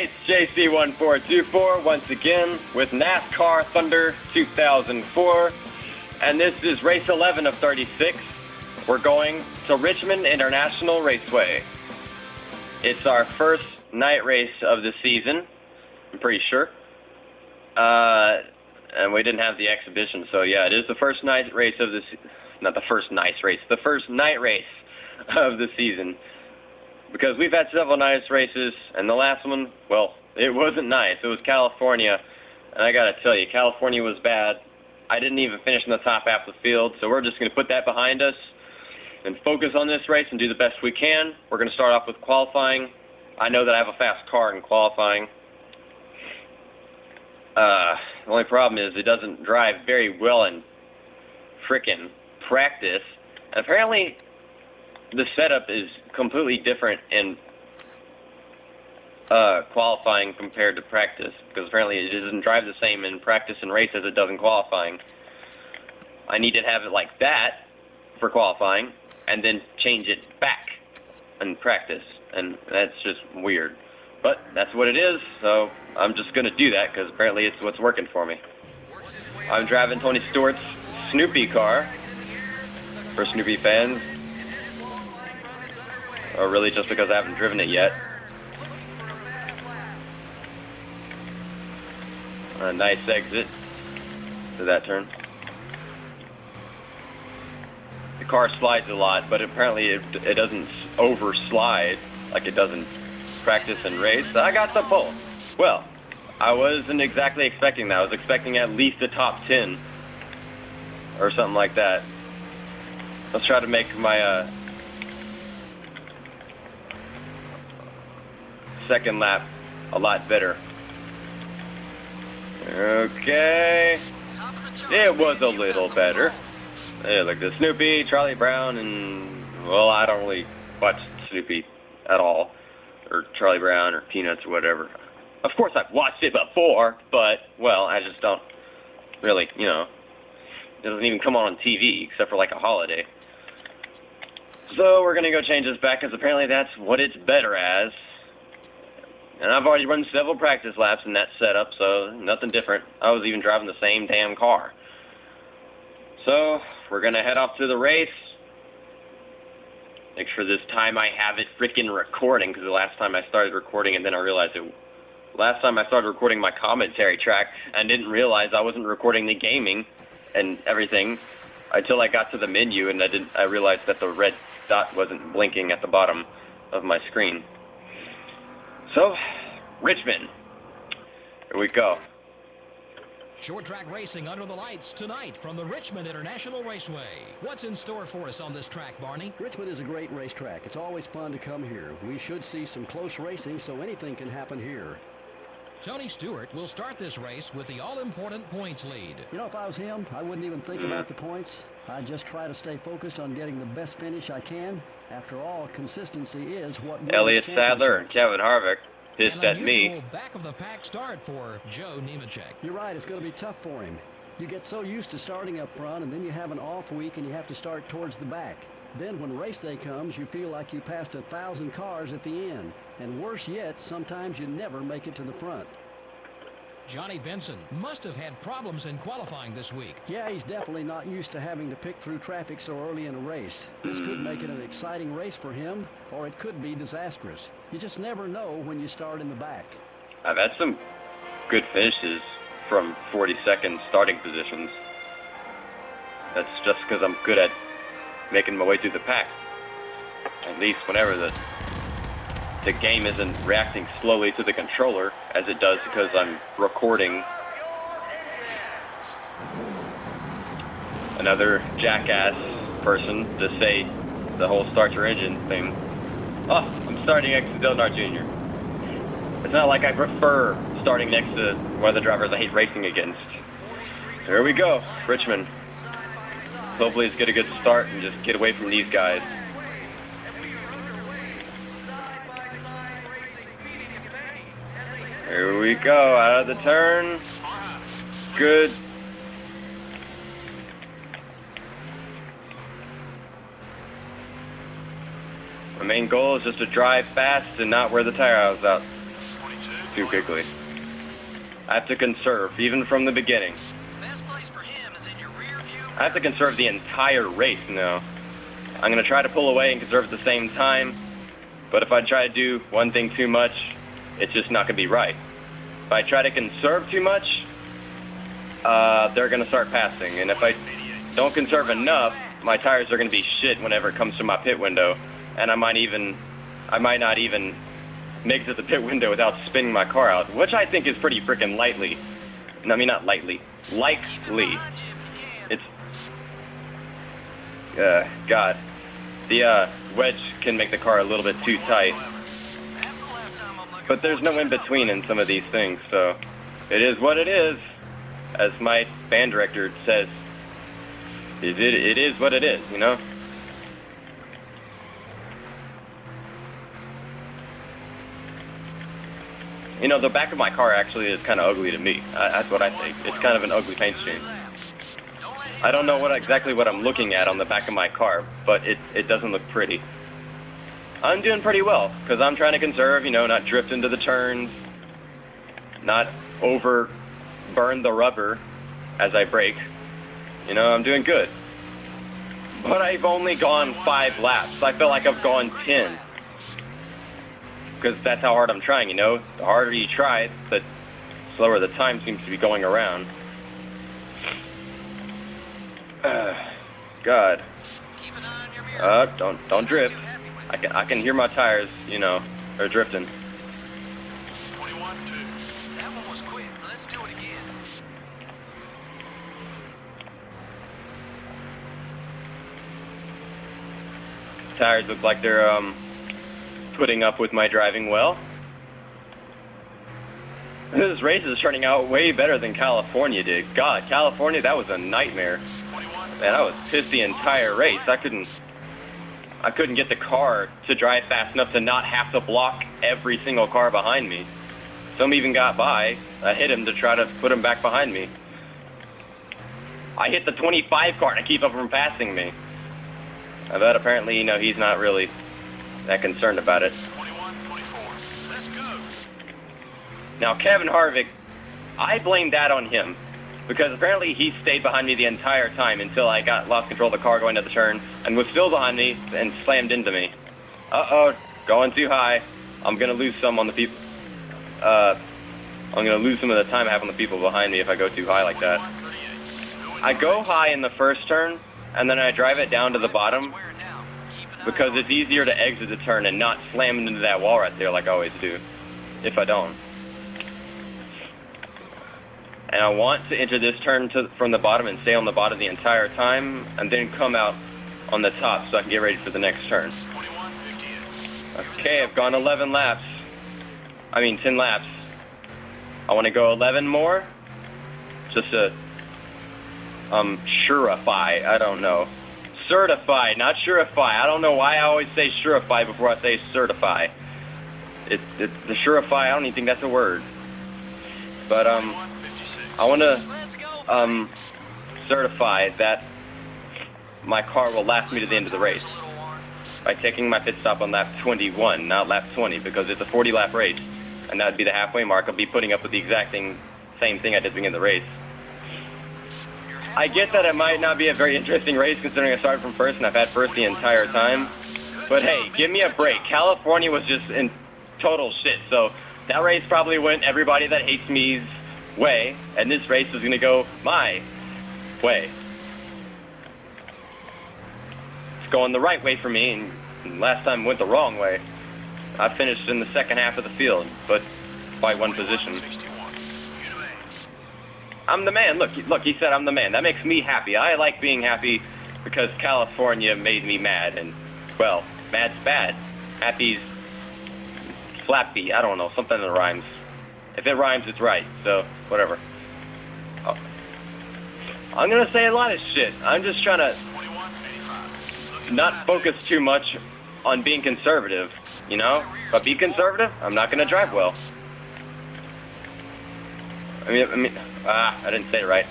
Alright, JC1424 once again with NASCAR Thunder 2004. And this is race 11 of 36. We're going to Richmond International Raceway. It's our first night race of the season, I'm pretty sure. And we didn't have the exhibition, so yeah, it is the first night race of the not the first nice race, the first night race of the season. Because we've had several nice races, and the last one, well, it wasn't nice. It was California, and I gotta tell you, California was bad. I didn't even finish in the top half of the field, so we're just gonna put that behind us and focus on this race and do the best we can. We're gonna start off with qualifying. I know that I have a fast car in qualifying. The only problem is it doesn't drive very well in frickin' practice. And apparently, the setup is completely different in qualifying compared to practice, because apparently it doesn't drive the same in practice and race as it does in qualifying. I need to have it like that for qualifying, and then change it back in practice, and that's just weird. But that's what it is, so I'm just going to do that, because apparently it's what's working for me. I'm driving Tony Stewart's Snoopy car, for Snoopy fans. Or really just because I haven't driven it yet. A nice exit to that turn. The car slides a lot, but apparently it doesn't overslide like it does in practice and race. I got the pole. Well, I wasn't exactly expecting that. I was expecting at least a top 10 or something like that. Let's try to make my second lap a lot better. Okay. It was a little better. Yeah, like the Snoopy, Charlie Brown, and, well, I don't really watch Snoopy at all. Or Charlie Brown, or Peanuts, or whatever. Of course, I've watched it before, but, well, I just don't really, you know, it doesn't even come on TV, except for, like, a holiday. So, we're gonna go change this back, because apparently that's what it's better as. And I've already run several practice laps in that setup, so nothing different. I was even driving the same damn car. So, we're gonna head off to the race. Make sure this time I have it freaking recording, because the last time I started recording and then I realized it. Last time I started recording my commentary track and didn't realize I wasn't recording the gaming and everything until I got to the menu, and I realized that the red dot wasn't blinking at the bottom of my screen. So, Richmond. Here we go. Short track racing under the lights tonight from the Richmond International Raceway. What's in store for us on this track, Barney? Richmond is a great racetrack. It's always fun to come here. We should see some close racing, so anything can happen here. Tony Stewart will start this race with the all-important points lead. You know, if I was him, I wouldn't even think about the points. I'd just try to stay focused on getting the best finish I can. After all, consistency is what wins Elliott Sadler and Kevin Harvick pissed at me. Back of the pack start for Joe Nemechek. You're right, it's going to be tough for him. You get so used to starting up front, and then you have an off week and you have to start towards the back. Then when race day comes, you feel like you passed 1,000 cars at the end. And worse yet, sometimes you never make it to the front. Johnny Benson must have had problems in qualifying this week. Yeah, he's definitely not used to having to pick through traffic so early in a race. This could make it an exciting race for him, or it could be disastrous. You just never know when you start in the back. I've had some good finishes from 40-second starting positions. That's just because I'm good at making my way through the pack. At least whenever the game isn't reacting slowly to the controller, as it does because I'm recording another jackass person to say the whole start your engine thing. Oh, I'm starting next to Dale Earnhardt Jr. It's not like I prefer starting next to one of the drivers I hate racing against. Here we go, Richmond. Hopefully let's get a good start and just get away from these guys. Here we go, out of the turn. Good. My main goal is just to drive fast and not wear the tire hours out. too quickly. I have to conserve, even from the beginning. I have to conserve the entire race now. I'm going to try to pull away and conserve at the same time, but if I try to do one thing too much, it's just not going to be right. If I try to conserve too much, they're going to start passing, and if I don't conserve enough, my tires are going to be shit whenever it comes to my pit window, and I might not even make it to the pit window without spinning my car out, which I think is pretty freaking likely. I mean, not likely. Likely. It's... God. The, wedge can make the car a little bit too tight. But there's no in-between in some of these things, so... It is what it is. As my band director says, it is what it is, you know? You know, the back of my car actually is kind of ugly to me. That's what I think. It's kind of an ugly paint scheme. I don't know exactly what I'm looking at on the back of my car, but it doesn't look pretty. I'm doing pretty well, because I'm trying to conserve, you know, not drift into the turns, not burn the rubber as I brake. You know, I'm doing good. But I've only gone 5 laps. I feel like I've gone 10. Because that's how hard I'm trying, you know? The harder you try, the slower the time seems to be going around. God. Don't drift. I can hear my tires, you know, are drifting. 21-2. That one was quick. Let's do it again. Tires look like they're putting up with my driving well. This race is turning out way better than California did. God, California, that was a nightmare. Man, I was pissed the entire race. I couldn't get the car to drive fast enough to not have to block every single car behind me. Some even got by. I hit him to try to put him back behind me. I hit the 25 car to keep him from passing me. But apparently, you know, he's not really that concerned about it. 21-24. Let's go. Now, Kevin Harvick, I blame that on him. Because apparently he stayed behind me the entire time until I lost control of the car going to the turn and was still behind me and slammed into me. Uh-oh, going too high. I'm going to lose some on the people. I'm going to lose some of the time I have on the people behind me if I go too high like that. I go high in the first turn, and then I drive it down to the bottom because it's easier to exit the turn and not slam into that wall right there like I always do, if I don't. And I want to enter this turn from the bottom and stay on the bottom the entire time, and then come out on the top so I can get ready for the next turn. Okay, I've gone 11 laps. I mean 10 laps. I want to go 11 more, just to surefy. I don't know. Certify, not surefy. I don't know why I always say surefy before I say certify. It's the surefy. I don't even think that's a word. But I want to certify that my car will last me to the end of the race by taking my pit stop on lap 21, not lap 20, because it's a 40-lap race, and that would be the halfway mark. I'll be putting up with the exact same thing I did at the beginning of the race. I get that it might not be a very interesting race considering I started from first and I've had first the entire time, but hey, give me a break. California was just in total shit, so that race probably went everybody that hates me's way, and this race is going to go my way. It's going the right way for me, and last time went the wrong way. I finished in the second half of the field, but by one position. I'm the man. Look, he said I'm the man. That makes me happy. I like being happy because California made me mad, and, well, mad's bad. Happy's flappy. I don't know, something that rhymes. If it rhymes, it's right, so whatever. Oh. I'm going to say a lot of shit. I'm just trying to not focus too much on being conservative, you know? If I be conservative, I'm not going to drive well. I didn't say it right.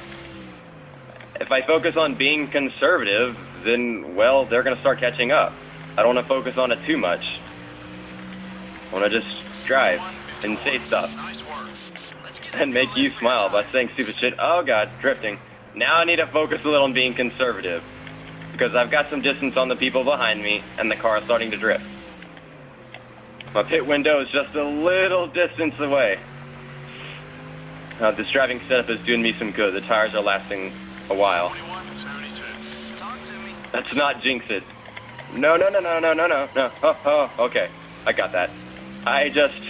If I focus on being conservative, then, well, they're going to start catching up. I don't want to focus on it too much. I want to just drive. and say stuff Nice work. Let's get and make you smile by saying stupid shit. Oh god, drifting. Now I need to focus a little on being conservative because I've got some distance on the people behind me and the car is starting to drift. My pit window is just a little distance away. This driving setup is doing me some good. The tires are lasting a while. 2172. Talk to me. Let's not jinx it. No. Okay. I got that. I just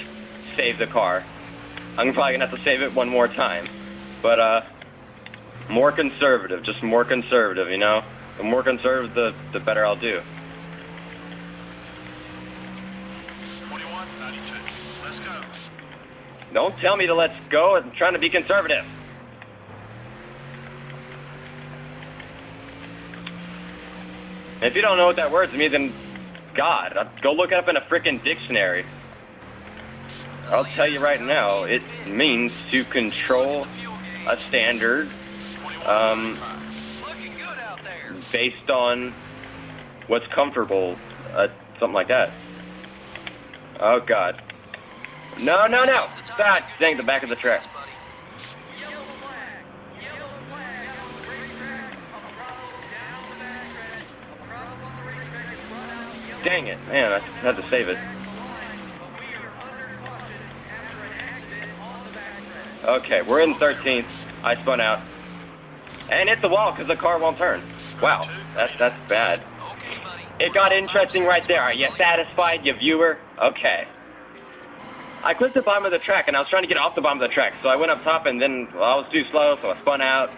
saved the car. I'm probably gonna have to save it one more time. But, more conservative. Just more conservative, you know? The more conservative, the better I'll do. 2192. Let's go. Don't tell me to let's go. I'm trying to be conservative. If you don't know what that word means, then God, go look it up in a frickin' dictionary. I'll tell you right now, it means to control a standard Looking good out there. based on what's comfortable, something like that. Oh God. No. God dang, the back of the track. Yellow flag on the racetrack. Bravo down the backstretch. Bravo on the racetrack is run out. Yellow Dang it, man, I had to save it. flag on the line, but we are under caution after an accident on the backstretch. Okay, we're in 13th. I spun out. And hit the wall because the car won't turn. Wow, that's bad. Okay, buddy. It got interesting right there. Are you satisfied, you viewer? Okay. I clipped the bottom of the track, and I was trying to get off the bottom of the track, so I went up top, and then I was too slow, so I spun out.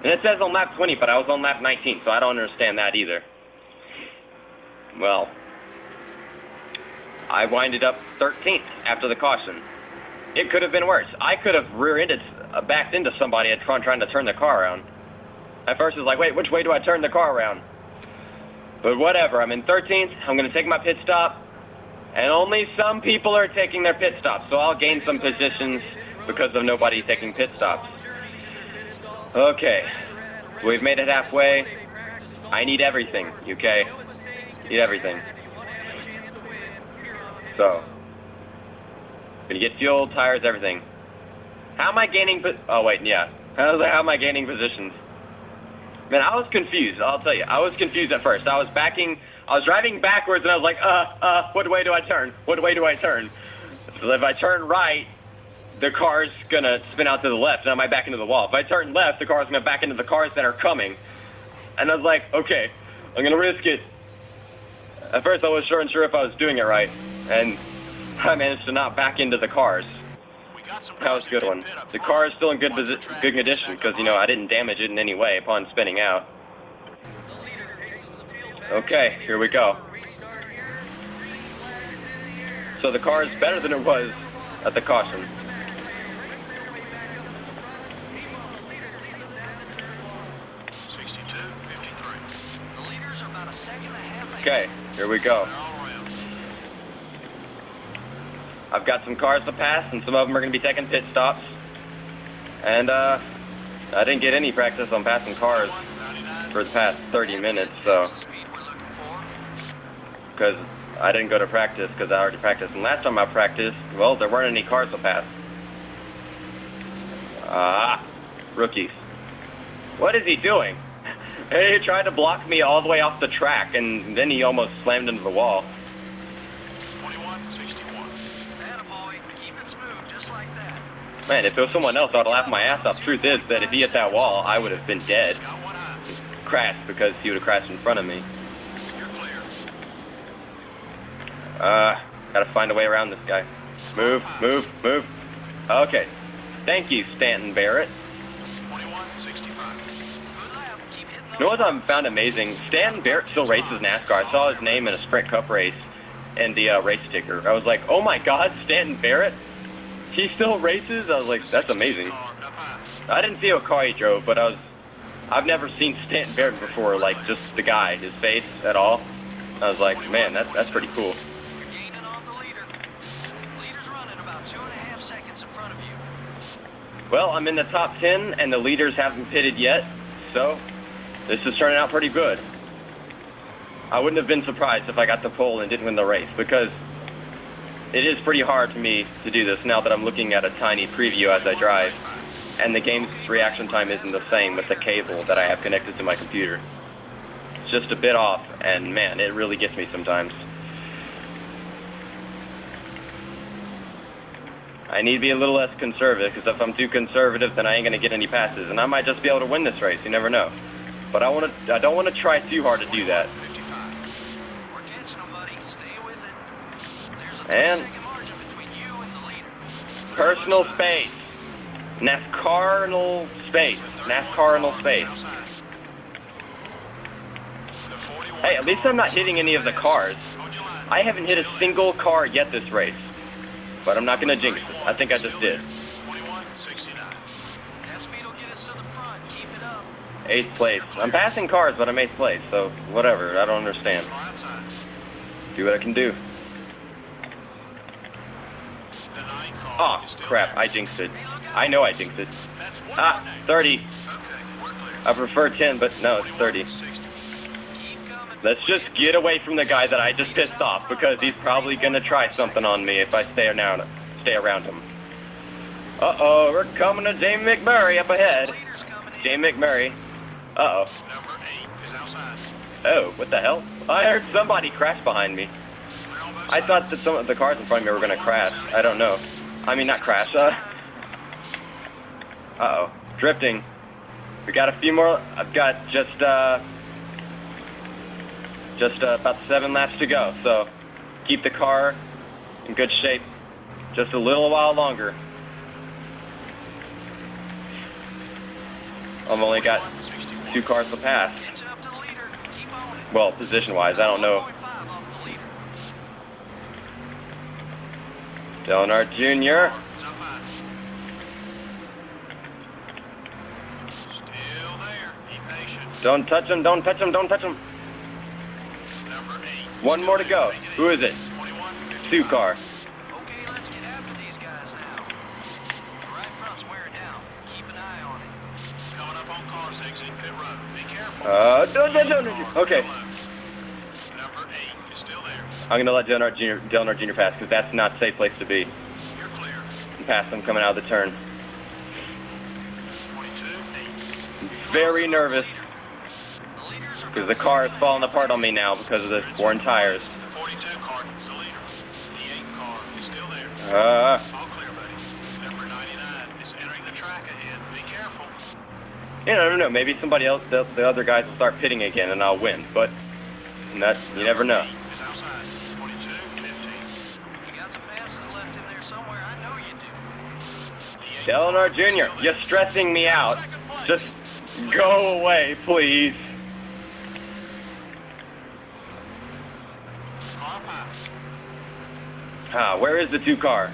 And it says on lap 20, but I was on lap 19, so I don't understand that either. Well, I winded up 13th after the caution. It could have been worse. I could have rear-ended, backed into somebody trying to turn the car around. At first, it was like, wait, which way do I turn the car around? But whatever, I'm in 13th. I'm going to take my pit stop. And only some people are taking their pit stops, so I'll gain some positions because of nobody taking pit stops. Okay, we've made it halfway. I need everything, okay? Need everything. So, gonna get fuel, tires, everything. How am I gaining? Oh wait, yeah. How am I gaining positions? Man, I was confused. I'll tell you, I was confused at first. I was driving backwards, and I was like, what way do I turn? What way do I turn? So if I turn right, the car's gonna spin out to the left, and I might back into the wall. If I turn left, the car's gonna back into the cars that are coming. And I was like, okay, I'm gonna risk it. At first, I wasn't sure if I was doing it right, and I managed to not back into the cars. That was a good one. The car is still in good condition because, you know, I didn't damage it in any way upon spinning out. Okay, here we go. So the car is better than it was at the caution. Okay, here we go. I've got some cars to pass, and some of them are going to be taking pit stops. And I didn't get any practice on passing cars for the past 30 minutes, so... Because I didn't go to practice because I already practiced. And last time I practiced, well, there weren't any cars to pass. Rookies. What is he doing? He tried to block me all the way off the track, and then he almost slammed into the wall. 2161. Attaboy, keep it smooth, just like that. Man, if it was someone else, I would have laughed my ass off. Truth is that if he hit that wall, I would have been dead. Got one eye. Crashed because he would have crashed in front of me. You're clear. Gotta find a way around this guy. Move. Okay. Thank you, Stanton Barrett. 2165. Good lap. Keep hitting those. You know what I found amazing? Stanton Barrett still races NASCAR. I saw his name in a Sprint Cup race and the race sticker. I was like, oh my God, Stanton Barrett? He still races? I was like, that's amazing. I didn't see what car he drove, but I've never seen Stanton Barrett before, like just the guy, his face at all. I was like, man, that's pretty cool. You're gaining on the leader. Leader's running about 2.5 seconds in front of you. Well, I'm in the top 10, and the leaders haven't pitted yet, so this is turning out pretty good. I wouldn't have been surprised if I got the pole and didn't win the race, because it is pretty hard for me to do this now that I'm looking at a tiny preview as I drive, and the game's reaction time isn't the same with the cable that I have connected to my computer. It's just a bit off, and man, it really gets me sometimes. I need to be a little less conservative, because if I'm too conservative, then I ain't gonna get any passes, and I might just be able to win this race. You never know. But I don't want to try too hard to do that. And personal space. NASCAR-nal space. NASCAR-nal space. Hey, at least I'm not hitting any of the cars. I haven't hit a single car yet this race. But I'm not going to jinx it. I think I just did. 8th place. I'm passing cars, but I'm 8th place, so whatever. I don't understand. Do what I can do. Oh, crap. I jinxed it. I know I jinxed it. Ah, 30. I prefer 10, but no, it's 30. Let's just get away from the guy that I just pissed off, because he's probably going to try something on me if I stay around him. Uh-oh, we're coming to Jamie McMurray up ahead. Jamie McMurray. Uh-oh. Oh, what the hell? I heard somebody crash behind me. I thought that some of the cars in front of me were going to crash. I don't know. I mean, not crash. Uh-oh. Drifting. We got a few more. I've got just about 7 laps to go. So keep the car in good shape just a little while longer. I've only got 2 cars to pass. Well, position-wise, I don't know. Leonard Jr. Don't touch him, don't touch him, don't touch him. 1 more to go. Who is it? 2 car. Okay, let's get after these guys now. The right front's wearing down. Keep an eye on it. Coming up on cars exiting pit road. Be careful. Don't. Okay. Number 8 is still there. I'm going to let Leonard Jr. pass, because that's not a safe place to be. You're clear. Pass him coming out of the turn. 22, 8. Very nervous, The leaders are because the car is falling apart on me now because of the worn tires. The 42 car is the leader. The 8 car is still there. All clear, buddy. Number 99 is entering the track ahead. Be careful. I don't know. Maybe somebody else, the other guys will start pitting again, and I'll win. But that, you never know. Is outside. 22, 15. You got some passes left in there somewhere. I know you do. Leonard Jr., you're stressing me out. Just go away, please. Car pass. Ah, where is the 2 car?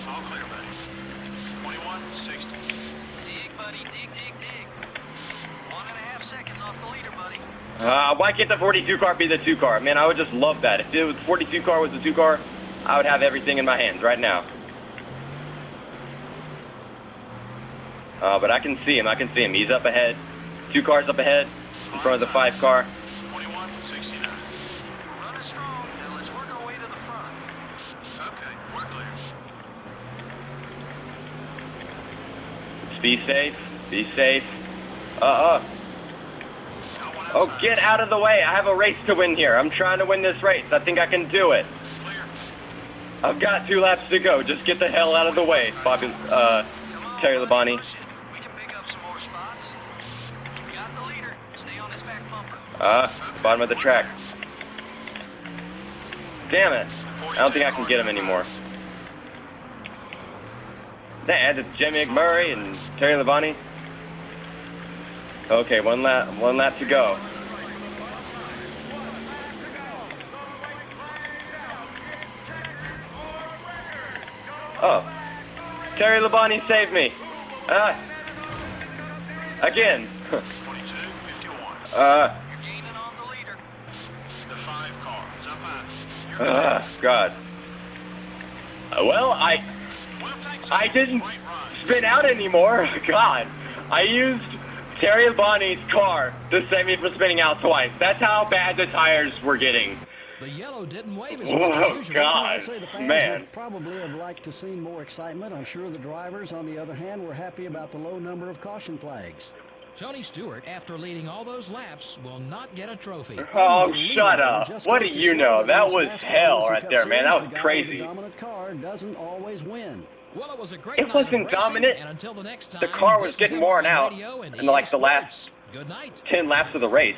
All clear, buddy. 21, 60. Dig, buddy. Dig. 1.5 seconds off the leader, buddy. Why can't the 42 car be the 2 car? Man, I would just love that. If the 42 car was the 2 car, I would have everything in my hands right now. But I can see him. He's up ahead. 2 cars up ahead in front of the 5 car. 21, 69. Run is strong. Now let's work our way to the front. Okay, we're clear. Be safe. Be safe. Oh, get out of the way. I have a race to win here. I'm trying to win this race. I think I can do it. Clear. I've got 2 laps to go. Just get the hell out of the way, Bobby, Terry Labonte. We can pick up some more spots. We got the leader. Stay on this back bumper. Bottom of the track. Damn it. I don't think I can get him anymore. Nah, it's Jimmy McMurray and Terry Labonte. Okay, one lap to go. Oh. Terry Labonte saved me. Again. 22, 51. Uh, You're gaining on the leader. The 5 car. It's up high. God. Well, I didn't spin out anymore. God. I used Terry Labonte's car to save me from spinning out twice. That's how bad the tires were getting. The yellow didn't wave as much as Oh, usual. God. I'd say the fans Man. would probably have liked to see more excitement. I'm sure the drivers, on the other hand, were happy about the low number of caution flags. Tony Stewart, after leading all those laps, will not get a trophy. Oh, shut It up. just What goes do to you show know? that That in was this NASCAR hell Racing right Cup there, man. That Series, was the guy with crazy. the dominant car doesn't always win. Well, it was a great It night wasn't of racing, dominant. and until the next time, The car was this is getting worn MRN out Radio and in like EA the last Sports. Good night. 10 laps of the race.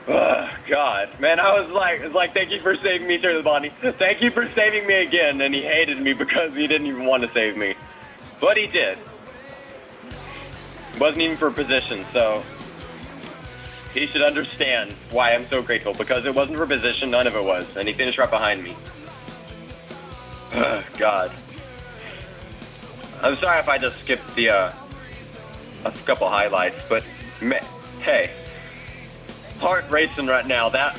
Oh, God. Man, I was like, thank you for saving me, Sir Bonnie. Thank you for saving me again. And he hated me because he didn't even want to save me. But he did. It wasn't even for position, so he should understand why I'm so grateful, because it wasn't for position, none of it was, and he finished right behind me. God. I'm sorry if I just skipped the a couple highlights, but hey, hard racing right now. That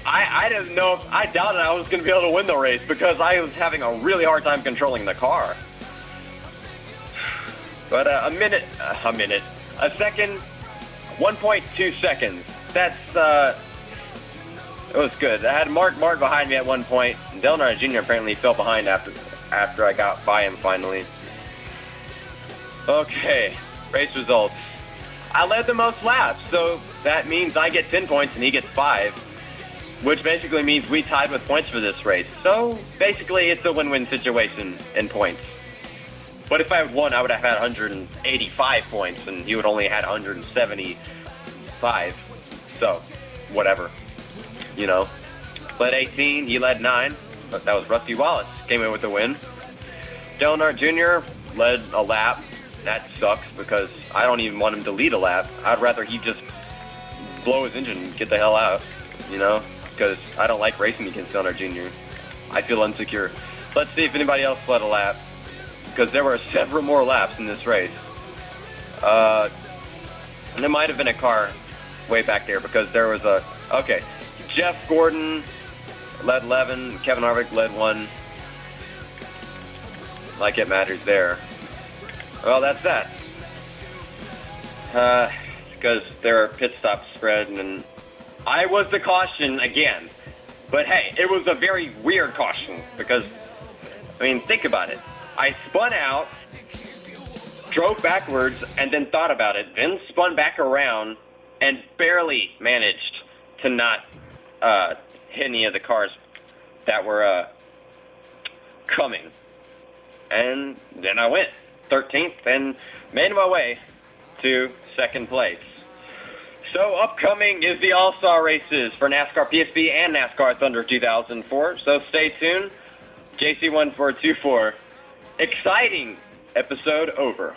I didn't know if I doubted I was going to be able to win the race because I was having a really hard time controlling the car. But a second, 1.2 seconds. That's it was good. I had Mark behind me at one point. Dale Earnhardt Jr. apparently fell behind after I got by him finally. Okay, race results. I led the most laps, so that means I get 10 points and he gets 5, which basically means we tied with points for this race. So basically, it's a win-win situation in points. But if I had won, I would have had 185 points, and he would only had 175. So, whatever. You know. Led 18, he led 9. But that was Rusty Wallace. Came in with the win. Dale Earnhardt Jr. led a lap. That sucks because I don't even want him to lead a lap. I'd rather he just blow his engine and get the hell out. You know? Because I don't like racing against Dale Earnhardt Jr. I feel insecure. Let's see if anybody else led a lap, because there were several more laps in this race. And there might have been a car way back there, because there was okay, Jeff Gordon led 11, Kevin Harvick led 1. Like it matters there. Well, that's that. Because there are pit stops spread, and I was the caution again. But hey, it was a very weird caution, because, I mean, think about it. I spun out, drove backwards, and then thought about it, then spun back around, and barely managed to not hit any of the cars that were coming. And then I went 13th and made my way to second place. So upcoming is the All-Star races for NASCAR PSP and NASCAR Thunder 2004. So stay tuned. JC1424. Exciting episode over.